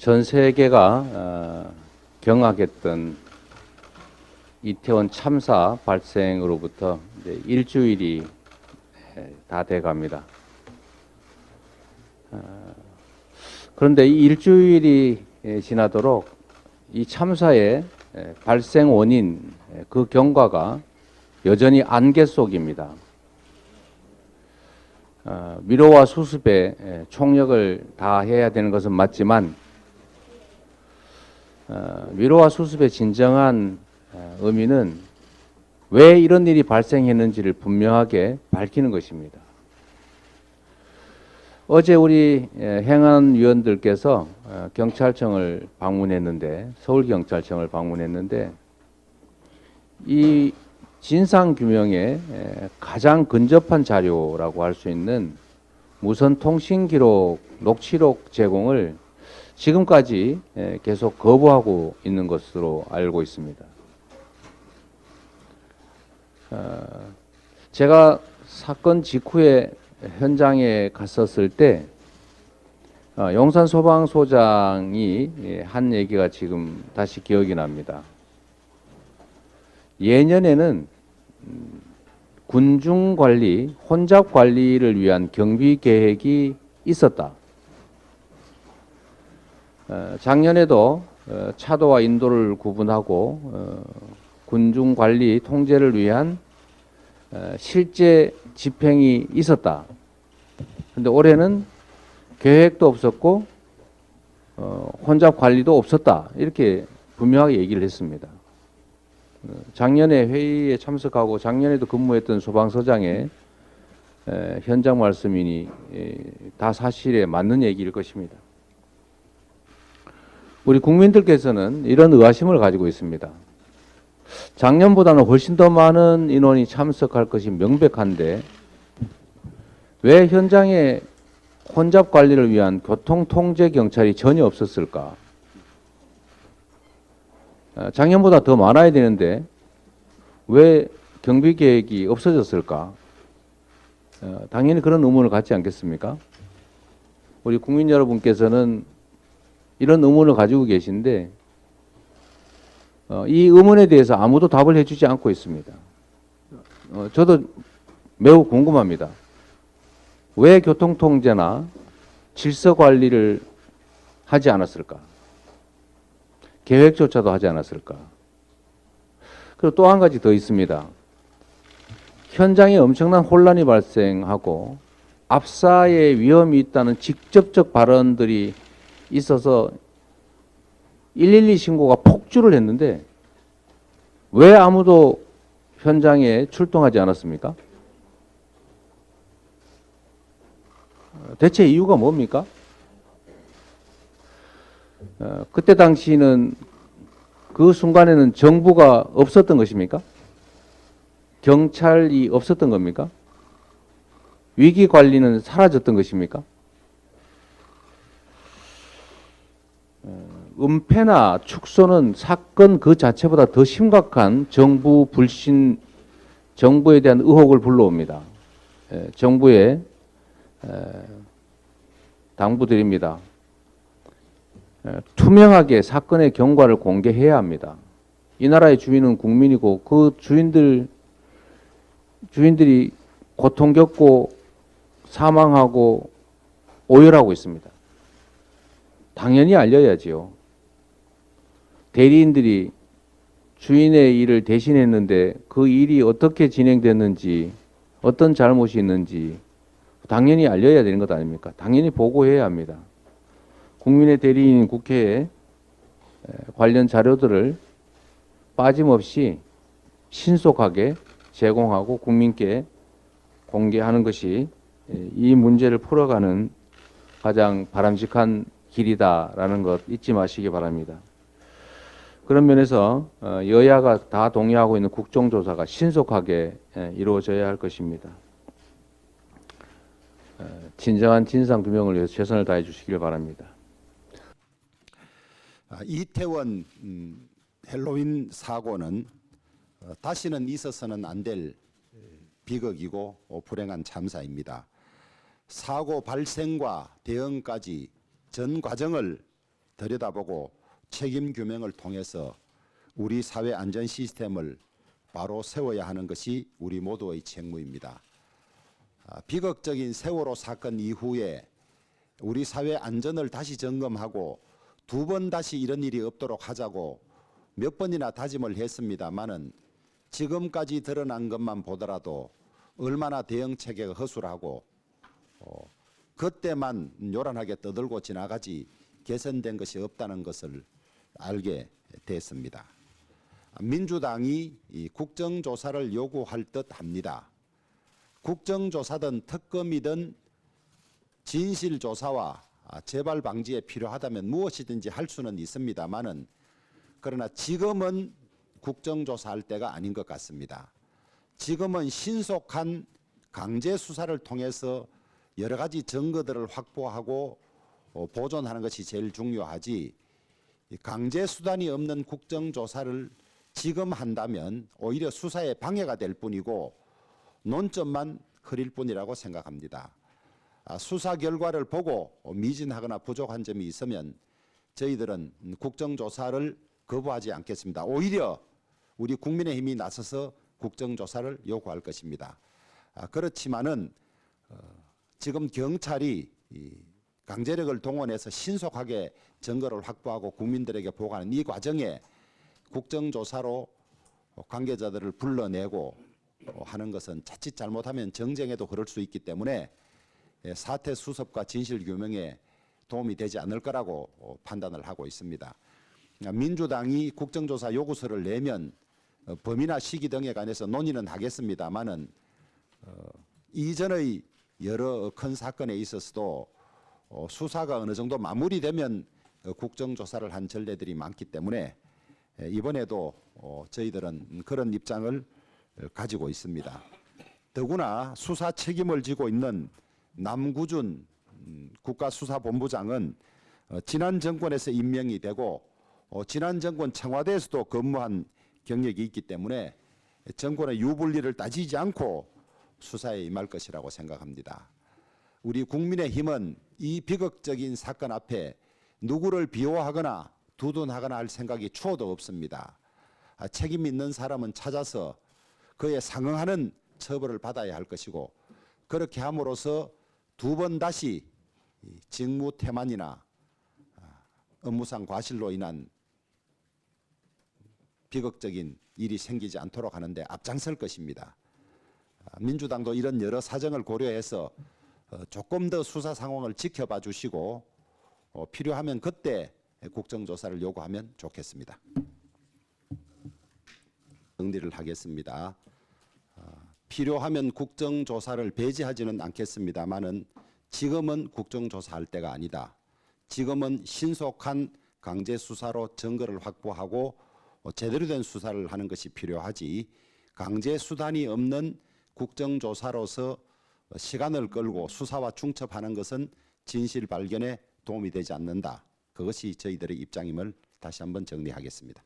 전 세계가 경악했던 이태원 참사 발생으로부터 이제 일주일이 다 돼갑니다. 그런데 이 일주일이 지나도록 이 참사의 발생 원인, 그 경과가 여전히 안개 속입니다. 위로와 수습에 총력을 다해야 되는 것은 맞지만 위로와 수습의 진정한 의미는 왜 이런 일이 발생했는지를 분명하게 밝히는 것입니다. 어제 우리 행안위원들께서 경찰청을 방문했는데, 서울경찰청을 방문했는데, 이 진상규명에 가장 근접한 자료라고 할 수 있는 무선 통신기록, 녹취록 제공을 지금까지 계속 거부하고 있는 것으로 알고 있습니다. 제가 사건 직후에 현장에 갔었을 때 용산 소방소장이 한 얘기가 지금 다시 기억이 납니다. 예년에는 군중 관리, 혼잡 관리를 위한 경비 계획이 있었다. 작년에도 차도와 인도를 구분하고 군중 관리 통제를 위한 실제 집행이 있었다. 그런데 올해는 계획도 없었고 혼잡 관리도 없었다. 이렇게 분명하게 얘기를 했습니다. 작년에 회의에 참석하고 작년에도 근무했던 소방서장의 현장 말씀이니 다 사실에 맞는 얘기일 것입니다. 우리 국민들께서는 이런 의아심을 가지고 있습니다. 작년보다는 훨씬 더 많은 인원이 참석할 것이 명백한데 왜 현장에 혼잡 관리를 위한 교통통제 경찰이 전혀 없었을까? 작년보다 더 많아야 되는데 왜 경비 계획이 없어졌을까? 당연히 그런 의문을 갖지 않겠습니까? 우리 국민 여러분께서는 이런 의문을 가지고 계신데 이 의문에 대해서 아무도 답을 해주지 않고 있습니다. 저도 매우 궁금합니다. 왜 교통통제나 질서관리를 하지 않았을까? 계획조차도 하지 않았을까? 그리고 또 한 가지 더 있습니다. 현장에 엄청난 혼란이 발생하고 압사의 위험이 있다는 직접적 발언들이 있어서 112 신고가 폭주를 했는데 왜 아무도 현장에 출동하지 않았습니까? 대체 이유가 뭡니까? 그때 당시는 그 순간에는 정부가 없었던 것입니까? 경찰이 없었던 겁니까? 위기 관리는 사라졌던 것입니까? 은폐나 축소는 사건 그 자체보다 더 심각한 정부 불신, 정부에 대한 의혹을 불러옵니다. 정부에 당부드립니다. 투명하게 사건의 경과를 공개해야 합니다. 이 나라의 주인은 국민이고 그 주인들이 고통 겪고 사망하고 오열하고 있습니다. 당연히 알려야지요. 대리인들이 주인의 일을 대신했는데 그 일이 어떻게 진행됐는지, 어떤 잘못이 있는지 당연히 알려야 되는 것 아닙니까? 당연히 보고해야 합니다. 국민의 대리인인 국회에 관련 자료들을 빠짐없이 신속하게 제공하고 국민께 공개하는 것이 이 문제를 풀어가는 가장 바람직한 길이다라는 것 잊지 마시기 바랍니다. 그런 면에서 여야가 다 동의하고 있는 국정조사가 신속하게 이루어져야 할 것입니다. 진정한 진상규명을 위해서 최선을 다해 주시길 바랍니다. 이태원 헬로윈 사고는 다시는 있어서는 안 될 비극이고 불행한 참사입니다. 사고 발생과 대응까지 전 과정을 들여다보고 책임 규명을 통해서 우리 사회 안전 시스템을 바로 세워야 하는 것이 우리 모두의 책무입니다. 비극적인 세월호 사건 이후에 우리 사회 안전을 다시 점검하고 두 번 다시 이런 일이 없도록 하자고 몇 번이나 다짐을 했습니다마는 지금까지 드러난 것만 보더라도 얼마나 대응 체계가 허술하고 그때만 요란하게 떠들고 지나가지 개선된 것이 없다는 것을 알게 됐습니다. 민주당이 이 국정조사를 요구할 듯합니다. 국정조사든 특검이든 진실조사와 재발 방지에 필요하다면 무엇이든지 할 수는 있습니다만은 그러나 지금은 국정조사할 때가 아닌 것 같습니다. 지금은 신속한 강제 수사를 통해서 여러 가지 증거들을 확보하고 보존하는 것이 제일 중요하지 강제 수단이 없는 국정조사를 지금 한다면 오히려 수사에 방해가 될 뿐이고 논점만 흐릴 뿐이라고 생각합니다. 수사 결과를 보고 미진하거나 부족한 점이 있으면 저희들은 국정조사를 거부하지 않겠습니다. 오히려 우리 국민의힘이 나서서 국정조사를 요구할 것입니다. 그렇지만은 지금 경찰이 강제력을 동원해서 신속하게 증거를 확보하고 국민들에게 보고하는 이 과정에 국정조사로 관계자들을 불러내고 하는 것은 자칫 잘못하면 정쟁에도 그럴 수 있기 때문에 사태 수습과 진실 규명에 도움이 되지 않을 거라고 판단을 하고 있습니다. 민주당이 국정조사 요구서를 내면 범위나 시기 등에 관해서 논의는 하겠습니다만은 이전의 여러 큰 사건에 있어서도 수사가 어느 정도 마무리되면 국정조사를 한 전례들이 많기 때문에 이번에도 저희들은 그런 입장을 가지고 있습니다. 더구나 수사 책임을 지고 있는 남구준 국가수사본부장은 지난 정권에서 임명이 되고 지난 정권 청와대에서도 근무한 경력이 있기 때문에 정권의 유불리를 따지지 않고 수사에 임할 것이라고 생각합니다. 우리 국민의힘은 이 비극적인 사건 앞에 누구를 비호하거나 두둔하거나 할 생각이 추호도 없습니다. 책임 있는 사람은 찾아서 그에 상응하는 처벌을 받아야 할 것이고 그렇게 함으로써 두 번 다시 직무 태만이나 업무상 과실로 인한 비극적인 일이 생기지 않도록 하는데 앞장설 것입니다. 민주당도 이런 여러 사정을 고려해서 조금 더 수사 상황을 지켜봐 주시고 필요하면 그때 국정조사를 요구하면 좋겠습니다. 정리를 하겠습니다. 필요하면 국정조사를 배제하지는 않겠습니다만은 지금은 국정조사할 때가 아니다. 지금은 신속한 강제 수사로 증거를 확보하고 제대로 된 수사를 하는 것이 필요하지 강제 수단이 없는 국정조사로서 시간을 끌고 수사와 중첩하는 것은 진실 발견에 도움이 되지 않는다. 그것이 저희들의 입장임을 다시 한번 정리하겠습니다.